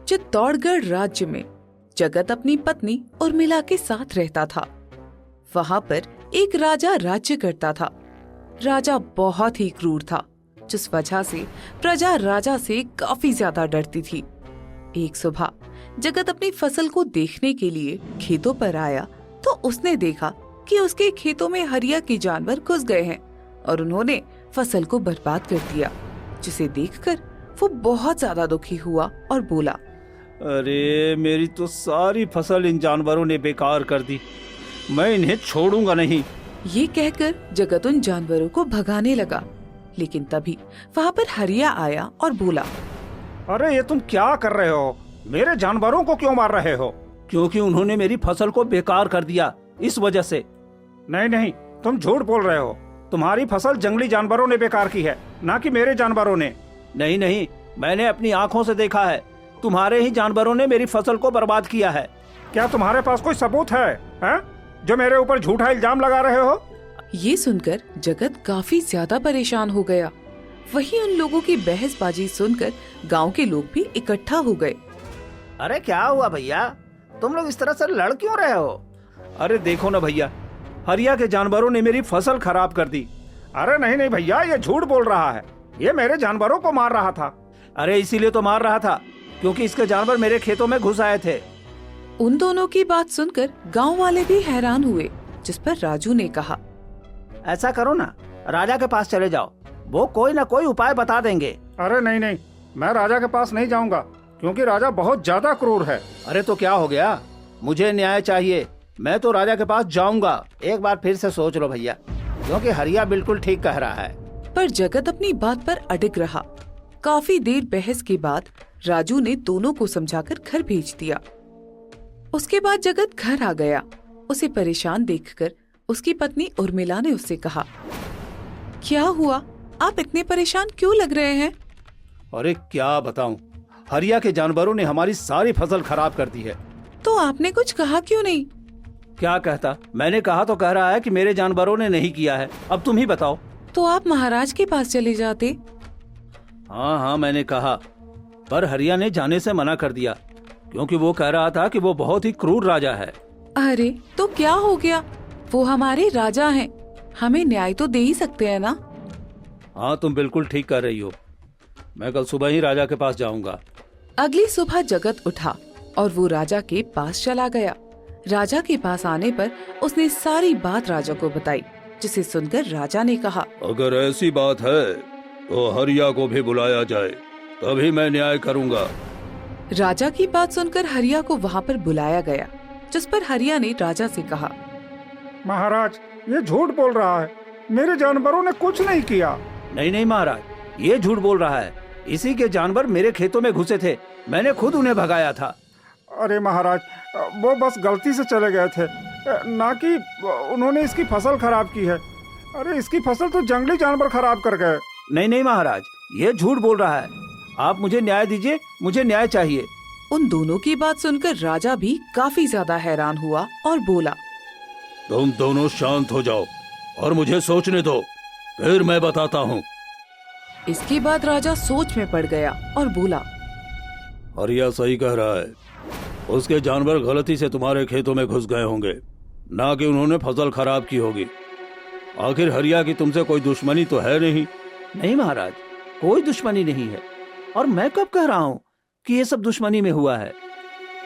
चित्तौड़गढ़ राज्य में जगत अपनी पत्नी उर्मिला के साथ रहता था। वहाँ पर एक राजा राज्य करता था। राजा बहुत ही क्रूर था, जिस वजह से प्रजा राजा से काफी ज्यादा डरती थी। एक सुबह जगत अपनी फसल को देखने के लिए खेतों पर आया तो उसने देखा कि उसके खेतों में हरिया के जानवर घुस गए हैं और उन्होंने फसल को बर्बाद कर दिया, जिसे देखकर वो बहुत ज्यादा दुखी हुआ और बोला, अरे मेरी तो सारी फसल इन जानवरों ने बेकार कर दी, मैं इन्हें छोड़ूंगा नहीं। ये कहकर जगत उन जानवरों को भगाने लगा, लेकिन तभी वहाँ पर हरिया आया और बोला, अरे ये तुम क्या कर रहे हो? मेरे जानवरों को क्यों मार रहे हो? क्योंकि उन्होंने मेरी फसल को बेकार कर दिया, इस वजह से। नहीं नहीं, तुम झूठ बोल रहे हो। तुम्हारी फसल जंगली जानवरों ने बेकार की है, ना कि मेरे जानवरों ने। नहीं नहीं, मैंने अपनी आंखों से देखा है, तुम्हारे ही जानवरों ने मेरी फसल को बर्बाद किया है। क्या तुम्हारे पास कोई सबूत है, जो मेरे ऊपर झूठा इल्जाम लगा रहे हो? ये सुनकर जगत काफी ज्यादा परेशान हो गया। वहीं उन लोगों की बहसबाजी सुनकर गांव के लोग भी इकट्ठा हो गए। अरे क्या हुआ भैया, तुम लोग इस तरह से लड़ क्यों रहे हो? अरे देखो ना भैया, हरिया के जानवरों ने मेरी फसल खराब कर दी। अरे नहीं नहीं भैया, ये झूठ बोल रहा है, ये मेरे जानवरों को मार रहा था। अरे इसीलिए तो मार रहा था, क्योंकि इसके जानवर मेरे खेतों में घुस आए थे। उन दोनों की बात सुनकर गांव वाले भी हैरान हुए, जिस पर राजू ने कहा, ऐसा करो ना, राजा के पास चले जाओ, वो कोई ना कोई उपाय बता देंगे। अरे नहीं नहीं, मैं राजा के पास नहीं जाऊंगा, क्योंकि राजा बहुत ज्यादा क्रूर है। अरे तो क्या हो गया, मुझे न्याय चाहिए, मैं तो राजा के पास जाऊंगा। एक बार फिर से सोच लो भैया, क्योंकि हरिया बिल्कुल ठीक कह रहा है। पर जगत अपनी बात पर अड़िग रहा। काफी देर बहस के बाद राजू ने दोनों को समझाकर घर भेज दिया। उसके बाद जगत घर आ गया। उसे परेशान देखकर उसकी पत्नी उर्मिला ने उससे कहा, क्या हुआ, आप इतने परेशान क्यों लग रहे हैं? अरे क्या बताऊं, हरिया के जानवरों ने हमारी सारी फसल खराब कर दी है। तो आपने कुछ कहा क्यों नहीं? क्या कहता, मैंने कहा तो कह रहा है कि मेरे जानवरों ने नहीं किया है। अब तुम ही बताओ। तो आप महाराज के पास चले जाते। हाँ हाँ मैंने कहा, पर हरिया ने जाने से मना कर दिया, क्योंकि वो कह रहा था कि वो बहुत ही क्रूर राजा है। अरे तो क्या हो गया, वो हमारे राजा हैं, हमें न्याय तो दे ही सकते हैं ना। हाँ तुम बिल्कुल ठीक कर रही हो, मैं कल सुबह ही राजा के पास जाऊंगा। अगली सुबह जगत उठा और वो राजा के पास चला गया। राजा के पास आने पर उसने सारी बात राजा को बताई, जिसे सुनकर राजा ने कहा, अगर ऐसी बात है तो हरिया को भी बुलाया जाए, तभी मैं न्याय करूंगा। राजा की बात सुनकर हरिया को वहाँ पर बुलाया गया, जिस पर हरिया ने राजा से कहा, महाराज ये झूठ बोल रहा है, मेरे जानवरों ने कुछ नहीं किया। नहीं नहीं महाराज, ये झूठ बोल रहा है, इसी के जानवर मेरे खेतों में घुसे थे, मैंने खुद उन्हें भगाया था। अरे महाराज, वो बस गलती से चले गए थे, ना कि उन्होंने इसकी फसल खराब की है। अरे इसकी फसल तो जंगली जानवर खराब कर गए। नहीं नहीं महाराज, ये झूठ बोल रहा है, आप मुझे न्याय दीजिए, मुझे न्याय चाहिए। उन दोनों की बात सुनकर राजा भी काफी ज्यादा हैरान हुआ और बोला, तुम दोनों शांत हो जाओ और मुझे सोचने दो, फिर मैं बताता हूँ। इसके बाद राजा सोच में पड़ गया और बोला, हरिया सही कह रहा है, उसके जानवर गलती से तुम्हारे खेतों में घुस गए होंगे, ना कि उन्होंने फसल खराब की होगी। आखिर हरिया की तुमसे कोई दुश्मनी तो है नहीं। नहीं महाराज, कोई दुश्मनी नहीं है, और मैं कब कह रहा हूँ कि ये सब दुश्मनी में हुआ है।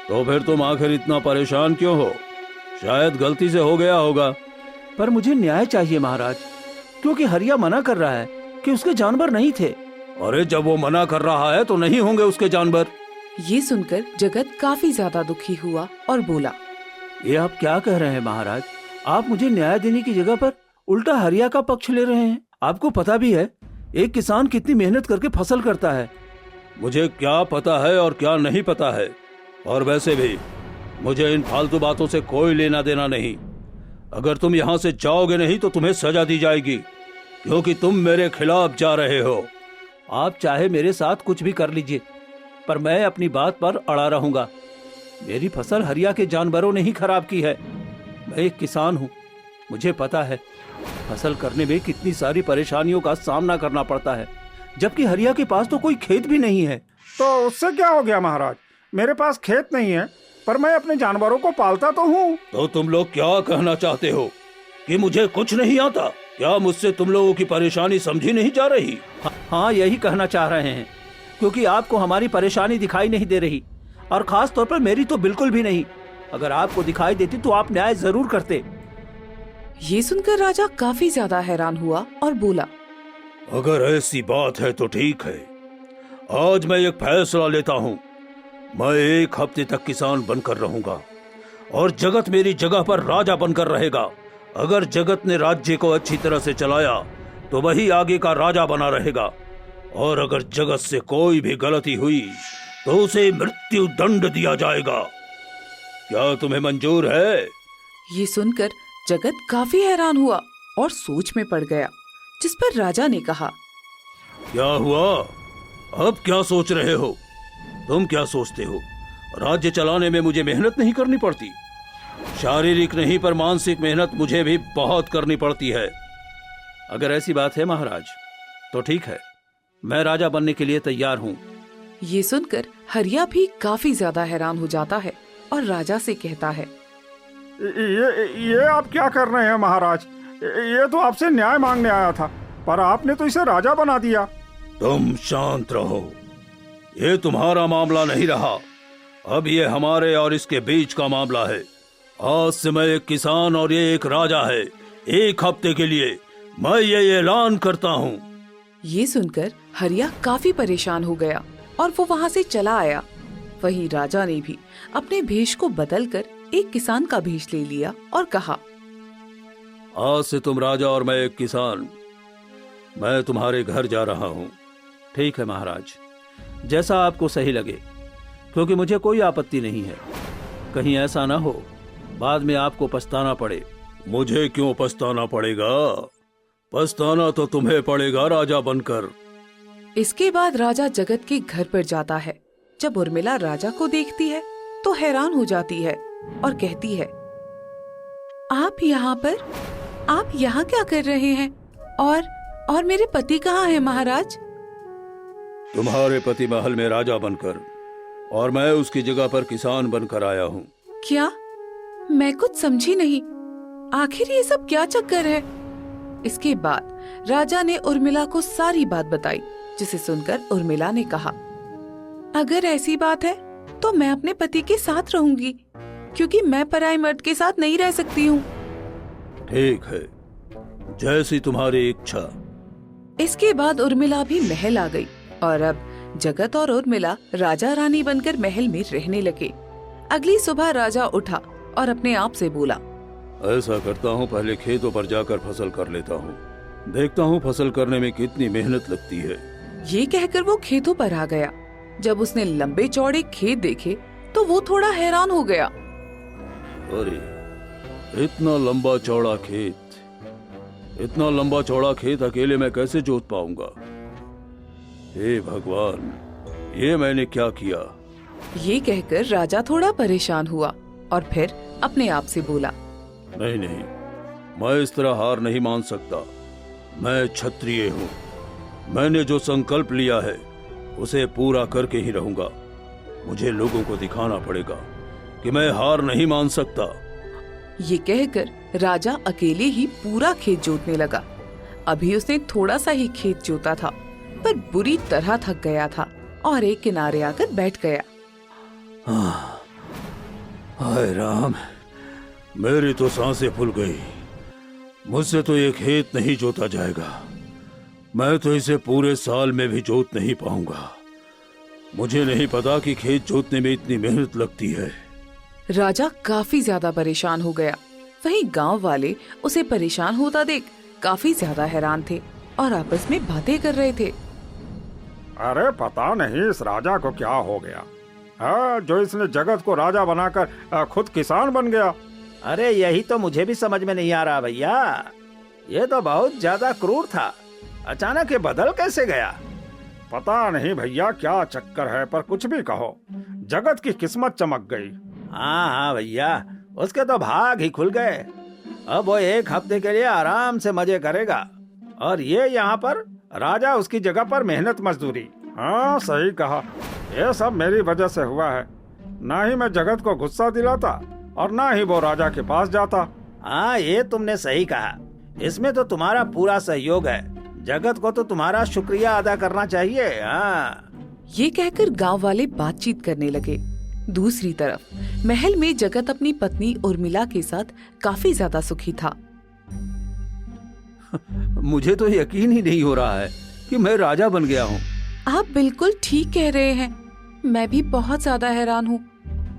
तो फिर तुम आखिर इतना परेशान क्यों हो? शायद गलती से हो गया होगा, पर मुझे न्याय चाहिए महाराज, क्योंकि हरिया मना कर रहा है कि उसके जानवर नहीं थे। अरे जब वो मना कर रहा है तो नहीं होंगे उसके जानवर। ये सुनकर जगत काफी ज्यादा दुखी हुआ और बोला, ये आप क्या कह रहे हैं महाराज? आप मुझे न्याय देने की जगह पर उल्टा हरिया का पक्ष ले रहे हैं। आपको पता भी है एक किसान कितनी मेहनत करके फसल करता है। मुझे क्या पता है और क्या नहीं पता है, और वैसे भी मुझे इन फालतू बातों से कोई लेना देना नहीं। अगर तुम यहाँ से जाओगे नहीं तो तुम्हें सजा दी जाएगी, क्योंकि तुम मेरे खिलाफ जा रहे हो। आप चाहे मेरे साथ कुछ भी कर लीजिए, पर मैं अपनी बात पर अड़ा रहूंगा। मेरी फसल हरिया के जानवरों ने ही खराब की है। मैं एक किसान हूँ, मुझे पता है फसल करने में कितनी सारी परेशानियों का सामना करना पड़ता है, जबकि हरिया के पास तो कोई खेत भी नहीं है। तो उससे क्या हो गया महाराज, मेरे पास खेत नहीं है, पर मैं अपने जानवरों को पालता तो हूँ। तो तुम लोग क्या कहना चाहते हो कि मुझे कुछ नहीं आता? क्या मुझसे तुम लोगों की परेशानी समझी नहीं जा रही? हाँ, यही कहना चाह रहे हैं, क्योंकि आपको हमारी परेशानी दिखाई नहीं दे रही, और खास तौर पर मेरी तो बिल्कुल भी नहीं। अगर आपको दिखाई देती तो आप न्याय जरूर करते। ये सुनकर राजा काफी ज्यादा हैरान हुआ और बोला, अगर ऐसी बात है तो ठीक है, आज मैं एक फैसला लेता हूँ। मैं 1 हफ्ते तक किसान बनकर रहूंगा और जगत मेरी जगह पर राजा बनकर रहेगा। अगर जगत ने राज्य को अच्छी तरह से चलाया तो वही आगे का राजा बना रहेगा, और अगर जगत से कोई भी गलती हुई तो उसे मृत्यु दंड दिया जाएगा। क्या तुम्हें मंजूर है? ये सुनकर जगत काफी हैरान हुआ और सोच में पड़ गया, जिस पर राजा ने कहा, क्या हुआ? अब क्या सोच रहे हो? तुम क्या सोचते हो राज्य चलाने में मुझे मेहनत नहीं करनी पड़ती? शारीरिक नहीं पर मानसिक मेहनत मुझे भी बहुत करनी पड़ती है। अगर ऐसी बात है महाराज तो ठीक है, मैं राजा बनने के लिए तैयार हूँ। ये सुनकर हरिया भी काफी ज्यादा हैरान हो जाता है और राजा से कहता है, ये आप क्या कर रहे हैं महाराज? ये तो आपसे न्याय मांगने आया था, पर आपने तो इसे राजा बना दिया। तुम शांत रहो, ये तुम्हारा मामला नहीं रहा, अब ये हमारे और इसके बीच का मामला है। आज से मैं एक किसान और ये एक राजा है। 1 हफ्ते के लिए मैं ये ऐलान करता हूँ। ये सुनकर हरिया काफी परेशान हो गया और वो वहाँ से चला आया। वहीं राजा ने भी अपने भेष को बदलकर एक किसान का भेष ले लिया और कहा, आज से तुम राजा और मैं एक किसान। मैं तुम्हारे घर जा रहा हूँ। ठीक है महाराज, जैसा आपको सही लगे, क्योंकि मुझे कोई आपत्ति नहीं है। कहीं ऐसा ना हो बाद में आपको पछताना पड़े। मुझे क्यों पछताना पड़ेगा? पछताना तो तुम्हें पड़ेगा राजा बनकर। इसके बाद राजा जगत के घर पर जाता है। जब उर्मिला राजा को देखती है तो हैरान हो जाती है और कहती है, आप यहाँ पर? आप यहाँ क्या कर रहे हैं? और मेरे पति कहाँ हैं महाराज? तुम्हारे पति महल में राजा बनकर और मैं उसकी जगह पर किसान बनकर आया हूँ। क्या? मैं कुछ समझी नहीं। आखिर ये सब क्या चक्कर है? इसके बाद राजा ने उर्मिला को सारी बात बताई, जिसे सुनकर उर्मिला ने कहा, अगर ऐसी बात है तो मैं अपने पति के साथ रहूंगी, क्योंकि मैं पराये मर्द के साथ नहीं रह सकती हूँ। ठीक है, जैसी तुम्हारी इच्छा। इसके बाद उर्मिला भी महल आ गई और अब जगत और उर्मिला राजा रानी बनकर महल में रहने लगे। अगली सुबह राजा उठा और अपने आप से बोला, ऐसा करता हूँ, पहले खेतों पर जाकर फसल कर लेता हूँ। देखता हूँ फसल करने में कितनी मेहनत लगती है। ये कहकर वो खेतों पर आ गया। जब उसने लंबे चौड़े खेत देखे तो वो थोड़ा हैरान हो गया। अरे, इतना लंबा चौड़ा खेत अकेले मैं कैसे जोत पाऊंगा? हे भगवान, ये मैंने क्या किया? ये कहकर राजा थोड़ा परेशान हुआ और फिर अपने आप से बोला, नहीं, मैं इस तरह हार नहीं मान सकता। मैं क्षत्रिय हूँ। मैंने जो संकल्प लिया है उसे पूरा करके ही रहूंगा। मुझे लोगों को दिखाना पड़ेगा कि मैं हार नहीं मान सकता। ये कहकर राजा अकेले ही पूरा खेत जोतने लगा। अभी उसने थोड़ा सा ही खेत जोता था, पर बुरी तरह थक गया था और एक किनारे आकर बैठ गया। हाय राम, मेरी तो सांसें फूल गई। मुझसे तो ये खेत नहीं जोता जाएगा। मैं तो इसे पूरे साल में भी जोत नहीं पाऊंगा। मुझे नहीं पता कि खेत जोतने में इतनी मेहनत लगती है। राजा काफी ज्यादा परेशान हो गया। वहीं गांव वाले उसे परेशान होता देख काफी ज्यादा हैरान थे और आपस में बातें कर रहे थे। अरे पता नहीं इस राजा को क्या हो गया, जो इसने जगत को राजा बनाकर खुद किसान बन गया। अरे यही तो मुझे भी समझ में नहीं आ रहा भैया। ये तो बहुत ज्यादा क्रूर था। अचानक ये बदल कैसे गया? पता नहीं भैया क्या चक्कर है, पर कुछ भी कहो, जगत की किस्मत चमक गई। हाँ भैया, उसके तो भाग ही खुल गए। अब वो 1 हफ्ते के लिए आराम से मजे करेगा और ये यहाँ पर राजा उसकी जगह पर मेहनत मजदूरी। हाँ सही कहा, ये सब मेरी वजह से हुआ है। ना ही मैं जगत को गुस्सा दिलाता और ना ही वो राजा के पास जाता। हाँ, ये तुमने सही कहा। इसमें तो तुम्हारा पूरा सहयोग है। जगत को तो तुम्हारा शुक्रिया अदा करना चाहिए। हाँ। ये कहकर गांव वाले बातचीत करने लगे। दूसरी तरफ महल में जगत अपनी पत्नी उर्मिला के साथ काफी ज्यादा सुखी था। मुझे तो यकीन ही नहीं हो रहा है कि मैं राजा बन गया हूँ। आप बिल्कुल ठीक कह रहे हैं। मैं भी बहुत ज्यादा हैरान हूँ,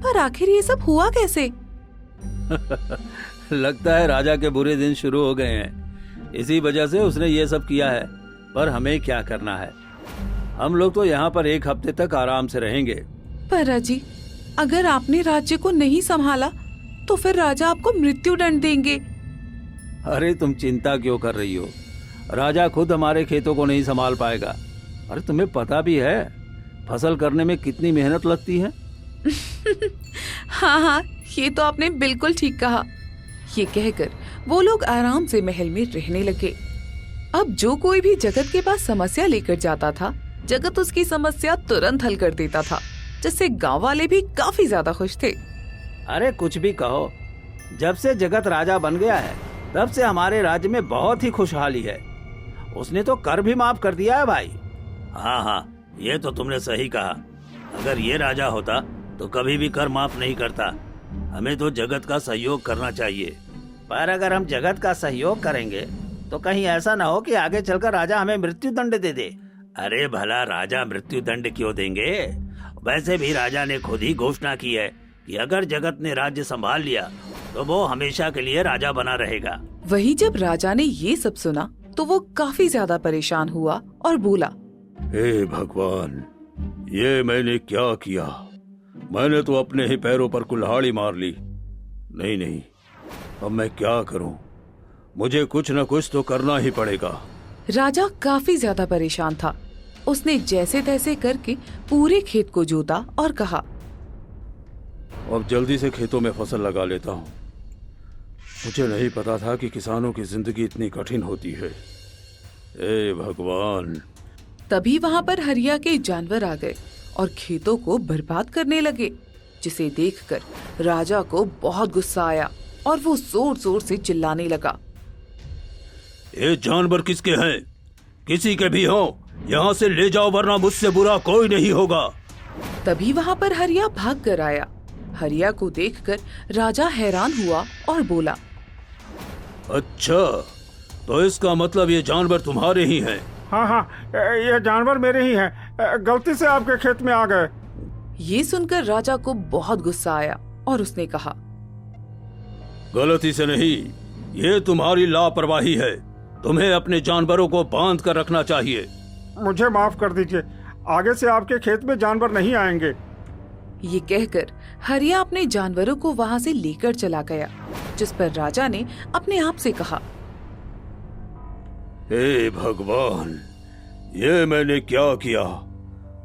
पर आखिर ये सब हुआ कैसे? लगता है राजा के बुरे दिन शुरू हो गए हैं। इसी वजह से उसने ये सब किया है। पर हमें क्या करना है? हम लोग तो यहाँ पर 1 हफ्ते तक आराम से रहेंगे। पर अजी, अगर आपने राज्य को नहीं संभाला तो फिर राजा आपको मृत्यु दंड देंगे। अरे तुम चिंता क्यों कर रही हो? राजा खुद हमारे खेतों को नहीं संभाल पाएगा। अरे तुम्हें पता भी है फसल करने में कितनी मेहनत लगती है। हाँ, ये तो आपने बिल्कुल ठीक कहा। ये कहकर वो लोग आराम से महल में रहने लगे। अब जो कोई भी जगत के पास समस्या लेकर जाता था, जगत उसकी समस्या तुरंत हल कर देता था, जिससे गांव वाले भी काफी ज्यादा खुश थे। अरे कुछ भी कहो, जब से जगत राजा बन गया है तब से हमारे राज्य में बहुत ही खुशहाली है। उसने तो कर भी माफ कर दिया है भाई। हाँ हाँ, ये तो तुमने सही कहा। अगर ये राजा होता तो कभी भी कर माफ नहीं करता। हमें तो जगत का सहयोग करना चाहिए। पर अगर हम जगत का सहयोग करेंगे तो कहीं ऐसा ना हो कि आगे चलकर राजा हमें मृत्यु दंड दे दे। अरे भला राजा मृत्यु दंड क्यों देंगे? वैसे भी राजा ने खुद ही घोषणा की है कि अगर जगत ने राज्य संभाल लिया तो वो हमेशा के लिए राजा बना रहेगा। वही जब राजा ने ये सब सुना तो वो काफी ज्यादा परेशान हुआ और बोला, हे भगवान, ये मैंने क्या किया? मैंने तो अपने ही पैरों पर कुल्हाड़ी मार ली। नहीं नहीं, अब मैं क्या करूं? मुझे कुछ न कुछ तो करना ही पड़ेगा। राजा काफी ज्यादा परेशान था। उसने जैसे तैसे करके पूरे खेत को जोता और कहा, अब जल्दी से खेतों में फसल लगा लेता हूँ। मुझे नहीं पता था कि किसानों की जिंदगी इतनी कठिन होती है। हे भगवान। तभी वहाँ पर हरिया के जानवर आ गए और खेतों को बर्बाद करने लगे, जिसे देखकर राजा को बहुत गुस्सा आया और वो जोर जोर से चिल्लाने लगा, ये जानवर किसके हैं? किसी के भी हों, यहाँ से ले जाओ, वरना मुझसे बुरा कोई नहीं होगा। तभी वहाँ पर हरिया भाग कर आया। हरिया को देखकर राजा हैरान हुआ और बोला, अच्छा, तो इसका मतलब ये जानवर तुम्हारे ही हैं? हाँ हाँ, ये जानवर मेरे ही हैं। गलती से आपके खेत में आ गए। ये सुनकर राजा को बहुत गुस्सा आया और उसने कहा, गलती से नहीं, ये तुम्हारी लापरवाही है। तुम्हें अपने जानवरों को बांध कर रखना चाहिए। मुझे माफ कर दीजिए, आगे से आपके खेत में जानवर नहीं आएंगे। ये कहकर हरिया अपने जानवरों को वहाँ से लेकर चला गया, जिस पर राजा ने अपने आप से कहा, हे भगवान, ये मैंने क्या किया?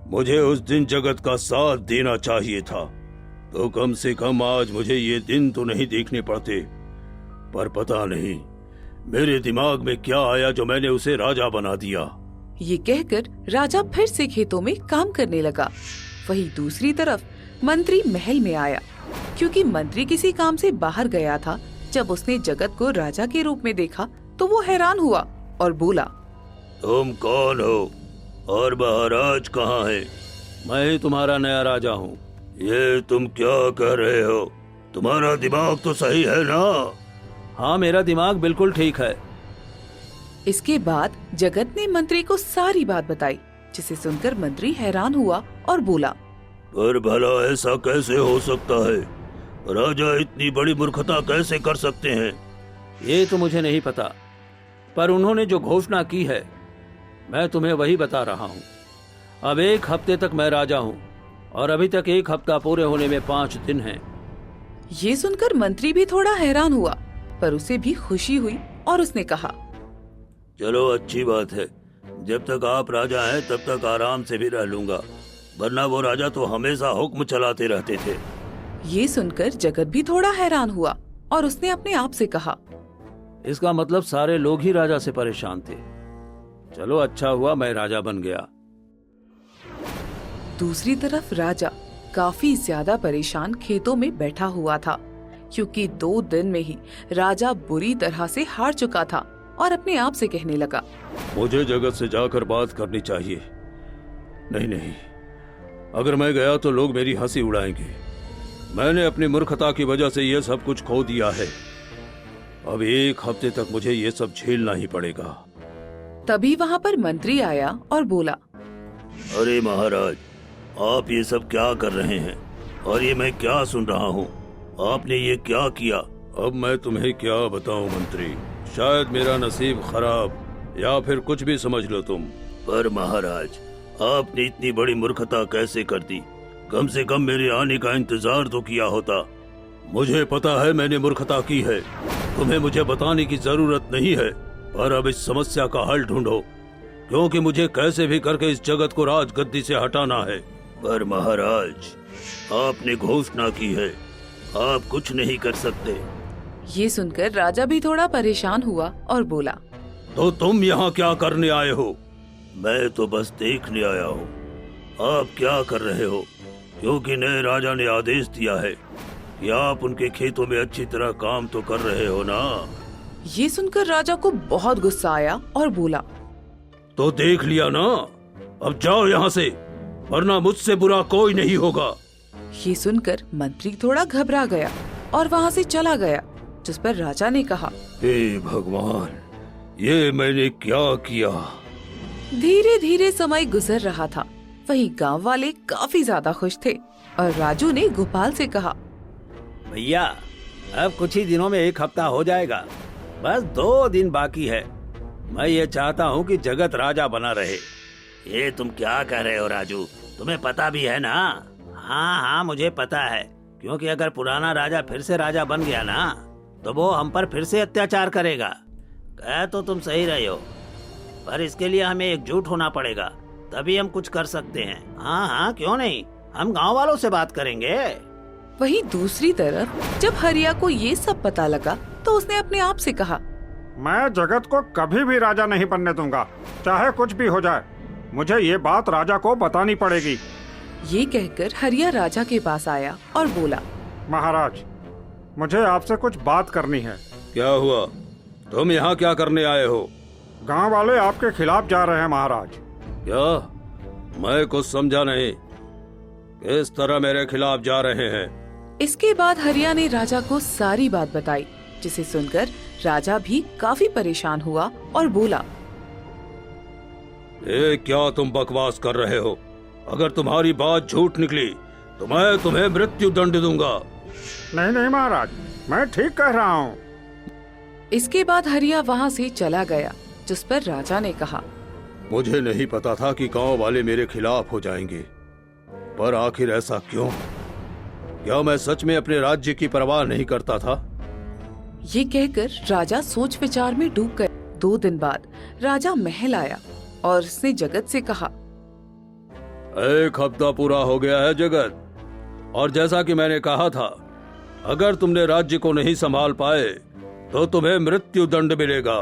मुझे उस दिन जगत का साथ देना चाहिए था, तो कम से कम आज मुझे ये दिन तो नहीं देखने पड़ते। पर पता नहीं मेरे दिमाग में क्या आया जो मैंने उसे राजा बना दिया। ये कहकर राजा फिर से खेतों में काम करने लगा। वहीं दूसरी तरफ मंत्री महल में आया, क्योंकि मंत्री किसी काम से बाहर गया था। जब उसने जगत को राजा के रूप में देखा तो वो हैरान हुआ और बोला, तुम कौन हो और महाराज कहाँ है? मैं ही तुम्हारा नया राजा हूँ। ये तुम क्या कह रहे हो? तुम्हारा दिमाग तो सही है ना? हाँ, मेरा दिमाग बिल्कुल ठीक है। इसके बाद जगत ने मंत्री को सारी बात बताई, जिसे सुनकर मंत्री हैरान हुआ और बोला, पर भला ऐसा कैसे हो सकता है? राजा इतनी बड़ी मूर्खता कैसे कर सकते हैं? ये तो मुझे नहीं पता, पर उन्होंने जो घोषणा की है मैं तुम्हें वही बता रहा हूँ। अब 1 हफ्ते तक मैं राजा हूँ और अभी तक 1 हफ्ता पूरे होने में 5 दिन हैं। ये सुनकर मंत्री भी थोड़ा हैरान हुआ, पर उसे भी खुशी हुई और उसने कहा, चलो अच्छी बात है, जब तक आप राजा हैं तब तक आराम से भी रह लूंगा, वरना वो राजा तो हमेशा हुक्म चलाते रहते थे। ये सुनकर जगत भी थोड़ा हैरान हुआ और उसने अपने आप से कहा, इसका मतलब सारे लोग ही राजा से परेशान थे। चलो अच्छा हुआ मैं राजा बन गया। दूसरी तरफ राजा काफी ज्यादा परेशान खेतों में बैठा हुआ था, क्योंकि 2 दिन में ही राजा बुरी तरह से हार चुका था और अपने आप से कहने लगा, मुझे जगत से जाकर बात करनी चाहिए। नहीं नहीं, अगर मैं गया तो लोग मेरी हंसी उड़ाएंगे। मैंने अपनी मूर्खता की वजह से ये सब कुछ खो दिया है। अब 1 हफ्ते तक मुझे ये सब झेलना ही पड़ेगा। तभी वहाँ पर मंत्री आया और बोला, अरे महाराज, आप ये सब क्या कर रहे हैं और ये मैं क्या सुन रहा हूँ? आपने ये क्या किया? अब मैं तुम्हें क्या बताऊं मंत्री, शायद मेरा नसीब खराब या फिर कुछ भी समझ लो तुम। पर महाराज, आपने इतनी बड़ी मूर्खता कैसे कर दी? कम से कम मेरे आने का इंतजार तो किया होता। मुझे पता है मैंने मूर्खता की है, तुम्हें मुझे बताने की जरूरत नहीं है। पर अब इस समस्या का हल ढूंढो, क्योंकि मुझे कैसे भी करके इस जगत को राजगद्दी से हटाना है। पर महाराज, आपने घोषणा की है, आप कुछ नहीं कर सकते। ये सुनकर राजा भी थोड़ा परेशान हुआ और बोला, तो तुम यहाँ क्या करने आए हो? मैं तो बस देखने आया हूँ आप क्या कर रहे हो, क्योंकि नए राजा ने आदेश दिया है कि आप उनके खेतों में अच्छी तरह काम तो कर रहे हो ना। ये सुनकर राजा को बहुत गुस्सा आया और बोला, तो देख लिया ना, अब जाओ यहाँ से, वरना मुझसे बुरा कोई नहीं होगा। ये सुनकर मंत्री थोड़ा घबरा गया और वहाँ से चला गया, जिस पर राजा ने कहा, हे भगवान, ये मैंने क्या किया? धीरे धीरे समय गुजर रहा था। वहीं गांव वाले काफी ज्यादा खुश थे और राजू ने गोपाल से कहा, भैया, अब कुछ ही दिनों में 1 हफ्ता हो जाएगा, बस 2 दिन बाकी है। मैं ये चाहता हूँ कि जगत राजा बना रहे। ये तुम क्या कह रहे हो राजू? तुम्हें पता भी है ना? हाँ हाँ, मुझे पता है, क्योंकि अगर पुराना राजा फिर से राजा बन गया ना, तो वो हम पर फिर से अत्याचार करेगा। कह तो तुम सही रहे हो, पर इसके लिए हमें एकजुट होना पड़ेगा, तभी हम कुछ कर सकते हैं। हाँ हाँ, क्यों नहीं, हम गांव वालों से बात करेंगे। वहीं दूसरी तरफ जब हरिया को ये सब पता लगा तो उसने अपने आप से कहा, मैं जगत को कभी भी राजा नहीं बनने दूंगा, चाहे कुछ भी हो जाए। मुझे ये बात राजा को बतानी पड़ेगी। ये कहकर हरिया राजा के पास आया और बोला, महाराज, मुझे आपसे कुछ बात करनी है। क्या हुआ? तुम यहाँ क्या करने आए हो? गांव वाले आपके खिलाफ जा रहे हैं महाराज। क्या? मैं कुछ समझा नहीं, किस तरह मेरे खिलाफ जा रहे हैं? इसके बाद हरिया ने राजा को सारी बात बताई, जिसे सुनकर राजा भी काफी परेशान हुआ और बोला, ये क्या तुम बकवास कर रहे हो? अगर तुम्हारी बात झूठ निकली तो मैं तुम्हें मृत्यु दंड दूंगा। नहीं नहीं महाराज, मैं ठीक कह रहा हूँ। इसके बाद हरिया वहाँ से चला गया, जिस पर राजा ने कहा, मुझे नहीं पता था कि गांव वाले मेरे खिलाफ हो जाएंगे, पर आखिर ऐसा क्यों? क्या मैं सच में अपने राज्य की परवाह नहीं करता था? ये कहकर राजा सोच विचार में डूब गया। 2 दिन बाद राजा महल आया और उसने जगत से कहा, 1 हफ्ता पूरा हो गया है जगत, और जैसा कि मैंने कहा था, अगर तुमने राज्य को नहीं संभाल पाए तो तुम्हें मृत्यु दंड मिलेगा।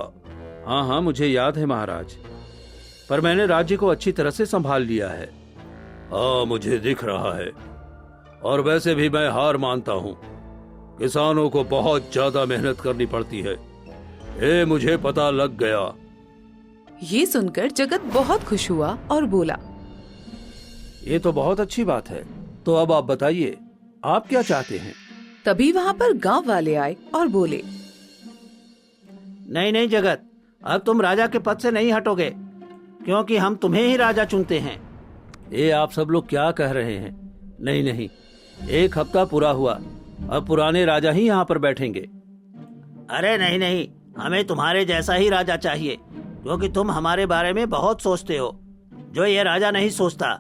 हाँ हाँ, मुझे याद है महाराज, पर मैंने राज्य को अच्छी तरह से संभाल लिया है। हाँ, मुझे दिख रहा है, और वैसे भी मैं हार मानता हूँ। किसानों को बहुत ज्यादा मेहनत करनी पड़ती है, ये मुझे पता लग गया। ये सुनकर जगत बहुत खुश हुआ और बोला, ये तो बहुत अच्छी बात है। तो अब आप बताइए, आप क्या चाहते हैं? तभी वहाँ पर गांव वाले आए और बोले, नहीं नहीं जगत, अब तुम राजा के पद से नहीं हटोगे, क्योंकि हम तुम्हें ही राजा चुनते हैं। ये आप सब लोग क्या कह रहे हैं? नहीं नहीं, 1 हफ्ता पूरा हुआ, अब पुराने राजा ही यहाँ पर बैठेंगे। अरे नहीं नहीं, हमें तुम्हारे जैसा ही राजा चाहिए, क्योंकि तुम हमारे बारे में बहुत सोचते हो, जो ये राजा नहीं सोचता।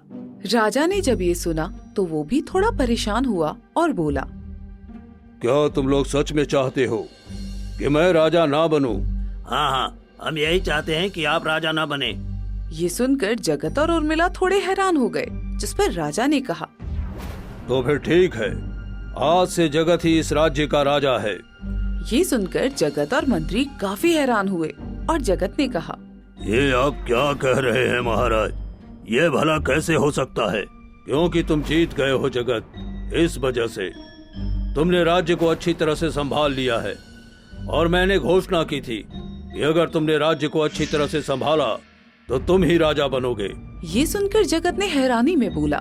राजा ने जब ये सुना तो वो भी थोड़ा परेशान हुआ और बोला, क्या तुम लोग सच में चाहते हो कि मैं राजा ना बनूं? हाँ हाँ, हम यही चाहते हैं कि आप राजा ना बने। ये सुनकर जगत और उर्मिला थोड़े हैरान हो गए, जिस पर राजा ने कहा, तो फिर ठीक है, आज से जगत ही इस राज्य का राजा है। ये सुनकर जगत और मंत्री काफी हैरान हुए और जगत ने कहा, ये आप क्या कह रहे हैं महाराज? ये भला कैसे हो सकता है? क्योंकि तुम जीत गए हो जगत। इस वजह से तुमने राज्य को अच्छी तरह से संभाल लिया है और मैंने घोषणा की थी कि अगर तुमने राज्य को अच्छी तरह से संभाला तो तुम ही राजा बनोगे। ये सुनकर जगत ने हैरानी में बोला,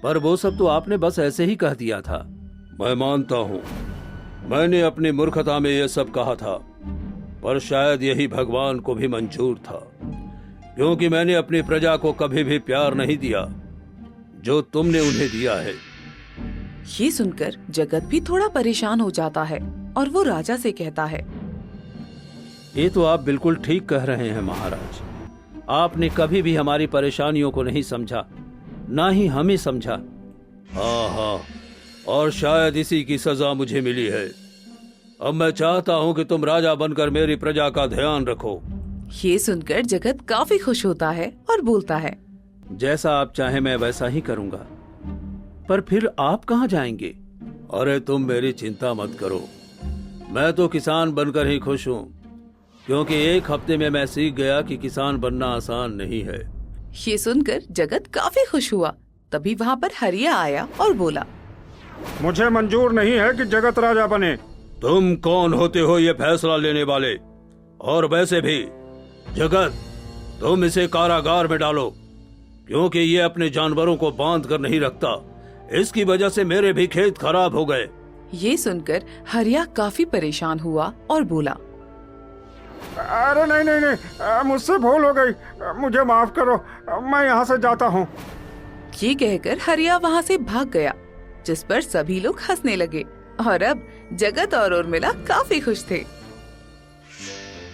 पर वो सब तो आपने बस ऐसे ही कह दिया था। मैं मानता हूँ मैंने अपनी मूर्खता में ये सब कहा था, पर शायद यही भगवान को भी मंजूर था, क्योंकि मैंने अपनी प्रजा को कभी भी प्यार नहीं दिया जो तुमने उन्हें दिया है। ये सुनकर जगत भी थोड़ा परेशान हो जाता है और वो राजा से कहता है, ये तो आप बिल्कुल ठीक कह रहे हैं महाराज। आपने कभी भी हमारी परेशानियों को नहीं समझा, ना ही हमें समझा। हाँ, और शायद इसी की सजा मुझे मिली है। अब मैं चाहता हूँ कि तुम राजा बनकर मेरी प्रजा का ध्यान रखो। ये सुनकर जगत काफी खुश होता है और बोलता है, जैसा आप चाहें मैं वैसा ही करूँगा। पर फिर आप कहाँ जाएंगे? अरे तुम मेरी चिंता मत करो, मैं तो किसान बनकर ही खुश हूँ, क्योंकि एक हफ्ते में मैं सीख गया कि किसान बनना आसान नहीं है। ये सुनकर जगत काफी खुश हुआ। तभी वहाँ पर हरिया आया और बोला, मुझे मंजूर नहीं है कि जगत राजा बने। तुम कौन होते हो ये फैसला लेने वाले? और वैसे भी जगत, तुम इसे कारागार में डालो, क्योंकि ये अपने जानवरों को बांध कर नहीं रखता। इसकी वजह से मेरे भी खेत खराब हो गए। ये सुनकर हरिया काफी परेशान हुआ और बोला, अरे नहीं, मुझसे भूल हो गई, मुझे माफ करो, मैं यहाँ से जाता हूँ। ये कहकर हरिया वहाँ से भाग गया, जिस पर सभी लोग हंसने लगे और अब जगत और उर्मिला काफी खुश थे।